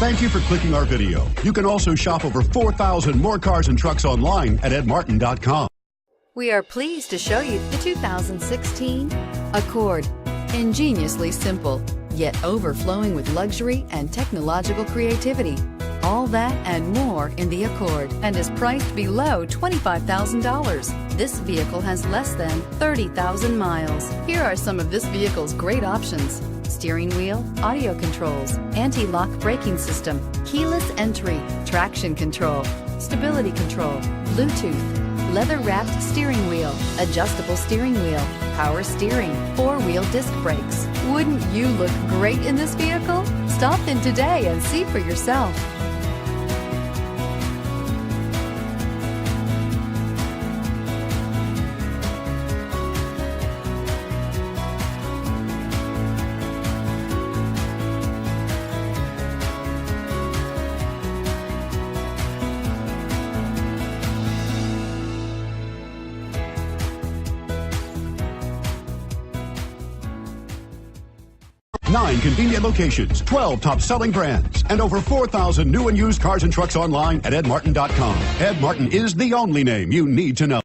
Thank you for clicking our video. You can also shop over 4,000 more cars and trucks online at edmartin.com. We are pleased to show you the 2016 Accord. Ingeniously simple, yet overflowing with luxury and technological creativity. All that and more in the Accord, and is priced below $25,000. This vehicle has less than 30,000 miles. Here are some of this vehicle's great options: steering wheel audio controls, anti-lock braking system, keyless entry, traction control, stability control, Bluetooth, leather-wrapped steering wheel, adjustable steering wheel, power steering, four-wheel disc brakes. Wouldn't you look great in this vehicle? Stop in today and see for yourself. Nine convenient locations, 12 top-selling brands, and over 4,000 new and used cars and trucks online at edmartin.com. Ed Martin is the only name you need to know.